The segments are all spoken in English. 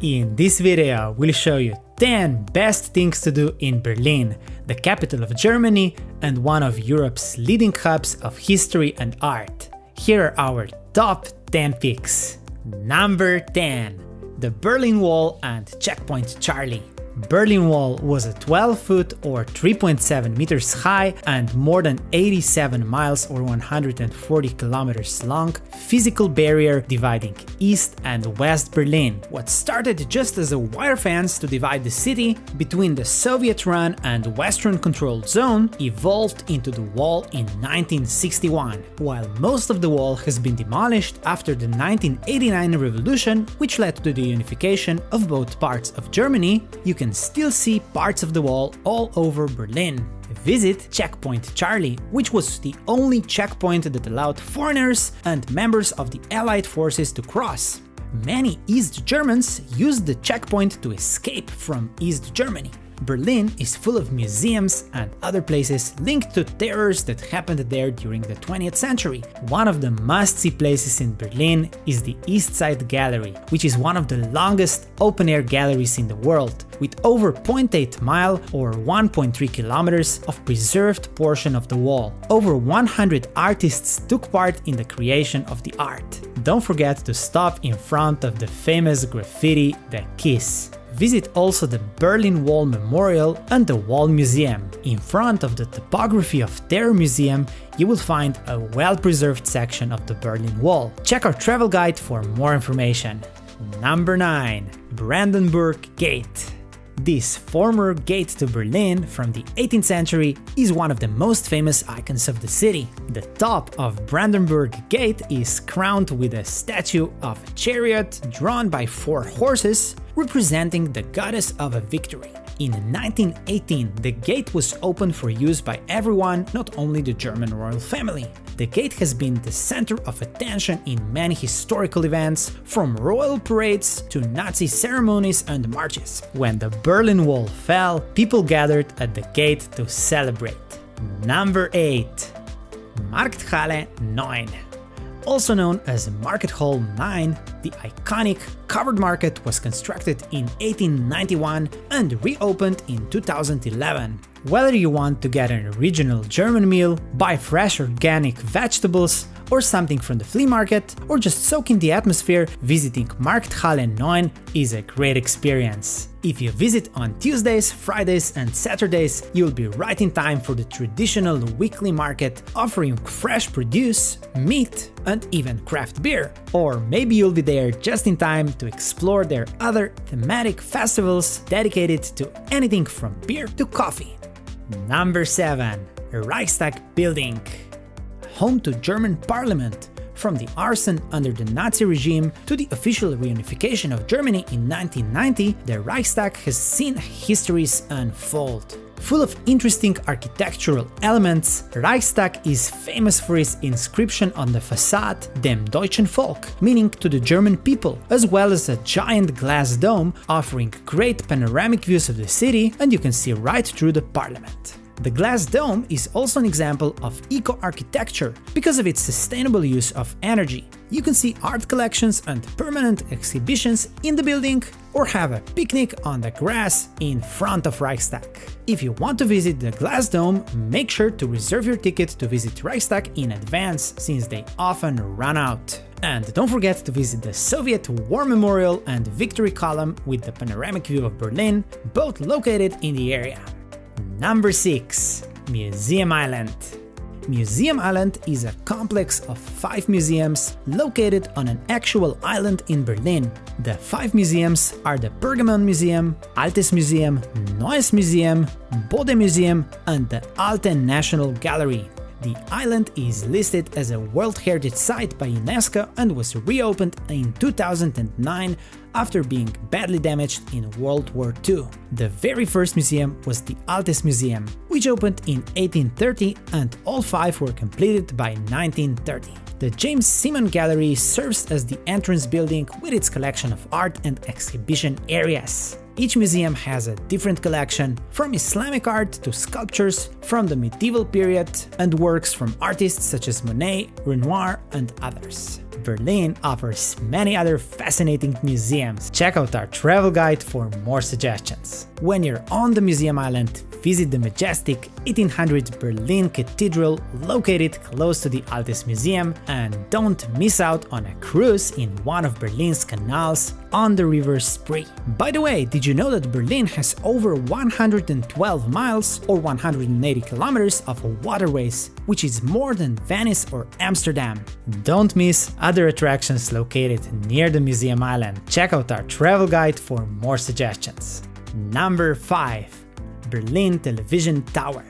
In this video, we'll show you 10 best things to do in Berlin, the capital of Germany and one of Europe's leading hubs of history and art. Here are our top 10 picks. Number 10. The Berlin Wall and Checkpoint Charlie. Berlin Wall was a 12-foot or 3.7 meters high and more than 87 miles or 140 kilometers long physical barrier dividing East and West Berlin. What started just as a wire fence to divide the city between the Soviet-run and Western-controlled zone evolved into the wall in 1961. While most of the wall has been demolished after the 1989 revolution, which led to the unification of both parts of Germany, you can still see parts of the wall all over Berlin. Visit Checkpoint Charlie, which was the only checkpoint that allowed foreigners and members of the Allied forces to cross. Many East Germans used the checkpoint to escape from East Germany. Berlin is full of museums and other places linked to terrors that happened there during the 20th century. One of the must-see places in Berlin is the East Side Gallery, which is one of the longest open-air galleries in the world, with over 0.8 mile or 1.3 kilometers of preserved portion of the wall. Over 100 artists took part in the creation of the art. Don't forget to stop in front of the famous graffiti The Kiss. Visit also the Berlin Wall Memorial and the Wall Museum. In front of the Topography of Terror Museum, you will find a well-preserved section of the Berlin Wall. Check our travel guide for more information. Number 9. Brandenburg Gate. This former gate to Berlin from the 18th century is one of the most famous icons of the city. The top of Brandenburg Gate is crowned with a statue of a chariot drawn by 4 horses, representing the goddess of a victory. In 1918, the gate was opened for use by everyone, not only the German royal family. The gate has been the center of attention in many historical events, from royal parades to Nazi ceremonies and marches. When the Berlin Wall fell, people gathered at the gate to celebrate. Number 8. Markthalle 9. Also known as Market Hall 9, the iconic covered market was constructed in 1891 and reopened in 2011. Whether you want to get an original German meal, buy fresh organic vegetables, or something from the flea market, or just soak in the atmosphere, visiting Markthalle 9 is a great experience. If you visit on Tuesdays, Fridays and Saturdays, you'll be right in time for the traditional weekly market, offering fresh produce, meat and even craft beer. Or maybe you'll be there just in time to explore their other thematic festivals dedicated to anything from beer to coffee. Number 7. Reichstag Building. Home to German parliament, from the arson under the Nazi regime to the official reunification of Germany in 1990, the Reichstag has seen histories unfold. Full of interesting architectural elements, Reichstag is famous for its inscription on the facade Dem deutschen Volk, meaning to the German people, as well as a giant glass dome offering great panoramic views of the city, and you can see right through the parliament. The glass dome is also an example of eco-architecture because of its sustainable use of energy. You can see art collections and permanent exhibitions in the building or have a picnic on the grass in front of Reichstag. If you want to visit the glass dome, make sure to reserve your ticket to visit Reichstag in advance, since they often run out. And don't forget to visit the Soviet War Memorial and Victory Column with the panoramic view of Berlin, both located in the area. Number 6. Museum Island. Museum Island is a complex of 5 museums located on an actual island in Berlin. The 5 museums are the Pergamon Museum, Altes Museum, Neues Museum, Bode Museum and the Alte National Gallery. The island is listed as a World Heritage Site by UNESCO and was reopened in 2009 after being badly damaged in World War II. The very first museum was the Altes Museum, which opened in 1830 and all 5 were completed by 1930. The James Simon Gallery serves as the entrance building with its collection of art and exhibition areas. Each museum has a different collection, from Islamic art to sculptures from the medieval period and works from artists such as Monet, Renoir and others. Berlin offers many other fascinating museums. Check out our travel guide for more suggestions. When you're on the museum island, visit the majestic 1800 Berlin Cathedral located close to the Altes Museum, and don't miss out on a cruise in one of Berlin's canals on the River Spree. By the way, did you know that Berlin has over 112 miles or 180 kilometers of waterways, which is more than Venice or Amsterdam? Don't miss other attractions located near the museum island. Check out our travel guide for more suggestions. Number 5. Berlin Television Tower.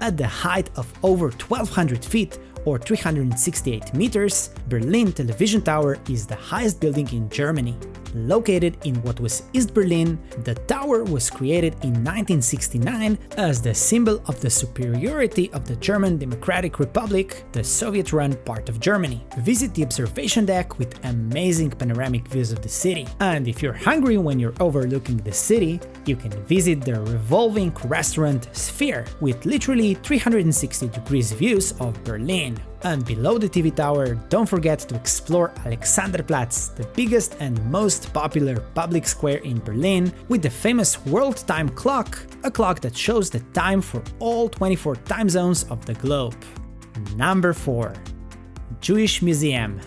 At the height of over 1200 feet or 368 meters, Berlin Television Tower is the highest building in Germany. Located in what was East Berlin, the tower was created in 1969 as the symbol of the superiority of the German Democratic Republic, the Soviet-run part of Germany. Visit the observation deck with amazing panoramic views of the city. And if you're hungry when you're overlooking the city, you can visit the revolving restaurant Sphere with literally 360 degrees views of Berlin. And below the TV tower, don't forget to explore Alexanderplatz, the biggest and most popular public square in Berlin, with the famous World Time Clock, a clock that shows the time for all 24 time zones of the globe. Number 4. Jewish Museum.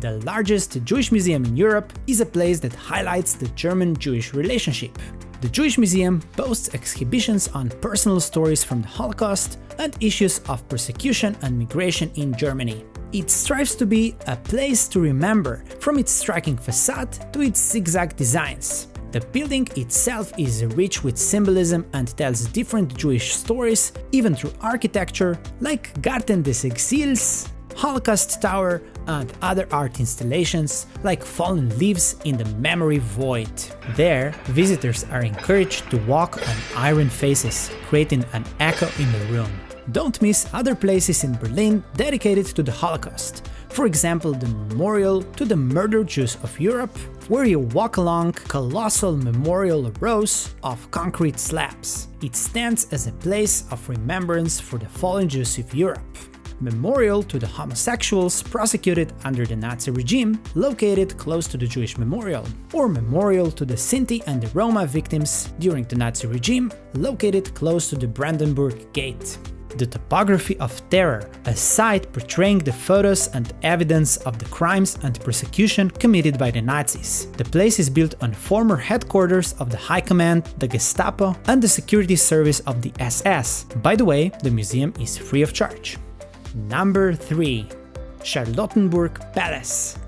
The largest Jewish museum in Europe is a place that highlights the German-Jewish relationship. The Jewish Museum boasts exhibitions on personal stories from the Holocaust and issues of persecution and migration in Germany. It strives to be a place to remember, from its striking facade to its zigzag designs. The building itself is rich with symbolism and tells different Jewish stories, even through architecture, like Garten des Exils, Holocaust Tower, and other art installations like fallen leaves in the memory void. There, visitors are encouraged to walk on iron faces, creating an echo in the room. Don't miss other places in Berlin dedicated to the Holocaust. For example, the Memorial to the Murdered Jews of Europe, where you walk along colossal memorial rows of concrete slabs. It stands as a place of remembrance for the fallen Jews of Europe. Memorial to the homosexuals prosecuted under the Nazi regime, located close to the Jewish Memorial, or Memorial to the Sinti and the Roma victims during the Nazi regime, located close to the Brandenburg Gate. The Topography of Terror, a site portraying the photos and evidence of the crimes and persecution committed by the Nazis. The place is built on former headquarters of the High Command, the Gestapo, and the security service of the SS. By the way, the museum is free of charge. Number 3. Charlottenburg Palace.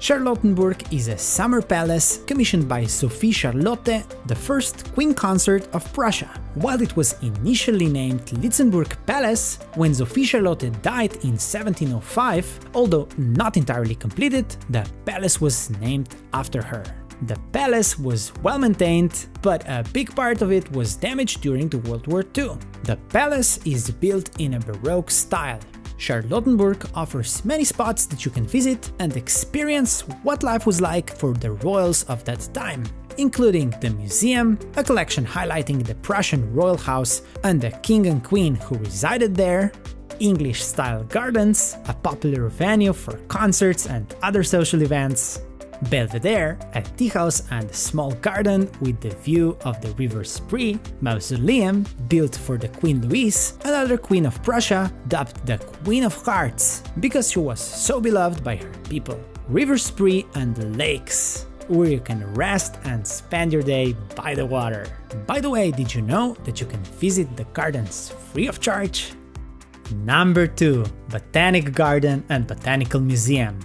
Charlottenburg is a summer palace commissioned by Sophie Charlotte, the first queen consort of Prussia. While it was initially named Lietzenburg Palace, when Sophie Charlotte died in 1705, although not entirely completed, the palace was named after her. The palace was well maintained, but a big part of it was damaged during the World War II. The palace is built in a Baroque style. Charlottenburg offers many spots that you can visit and experience what life was like for the royals of that time, including the museum, a collection highlighting the Prussian royal house and the king and queen who resided there, English-style gardens, a popular venue for concerts and other social events, Belvedere, a tea house and small garden with the view of the River Spree, mausoleum built for the Queen Louise, another queen of Prussia, dubbed the Queen of Hearts because she was so beloved by her people, River Spree and the lakes, where you can rest and spend your day by the water. By the way, did you know that you can visit the gardens free of charge? Number 2. Botanic Garden and Botanical Museum.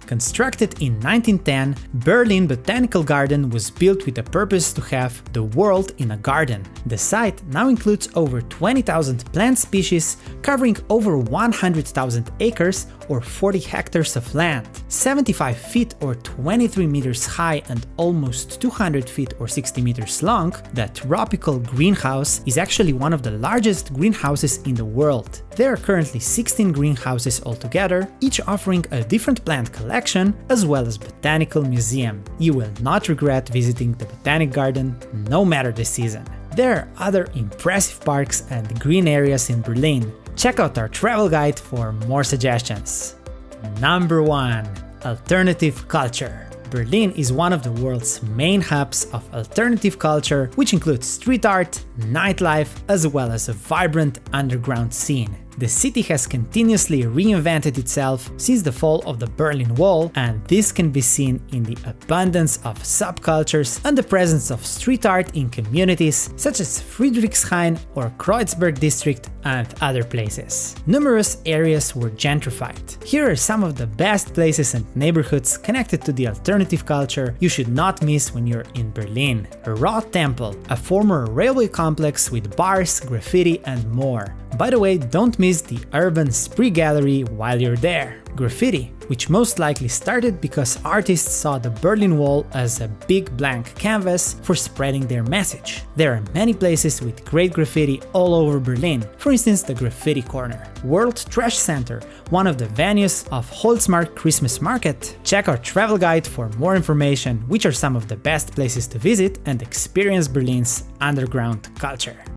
Constructed in 1910, Berlin Botanical Garden was built with the purpose to have the world in a garden. The site now includes over 20,000 plant species, covering over 100,000 acres or 40 hectares of land. 75 feet or 23 meters high and almost 200 feet or 60 meters long, the tropical greenhouse is actually one of the largest greenhouses in the world. There are currently 16 greenhouses altogether, each offering a different plant collection as well as botanical museum. You will not regret visiting the Botanic Garden, no matter the season. There are other impressive parks and green areas in Berlin. Check out our travel guide for more suggestions. Number 1. alternative culture. Berlin is one of the world's main hubs of alternative culture, which includes street art, nightlife, as well as a vibrant underground scene. The city has continuously reinvented itself since the fall of the Berlin Wall, and this can be seen in the abundance of subcultures and the presence of street art in communities such as Friedrichshain or Kreuzberg district and other places. Numerous areas were gentrified. Here are some of the best places and neighborhoods connected to the alternative culture you should not miss when you're in Berlin. Rot Temple, a former railway complex with bars, graffiti, and more. By the way, don't miss the Urban Spree Gallery while you're there. Graffiti, which most likely started because artists saw the Berlin Wall as a big blank canvas for spreading their message. There are many places with great graffiti all over Berlin, for instance the Graffiti Corner. World Trash Center, one of the venues of Holzmarkt Christmas Market. Check our travel guide for more information, which are some of the best places to visit and experience Berlin's underground culture.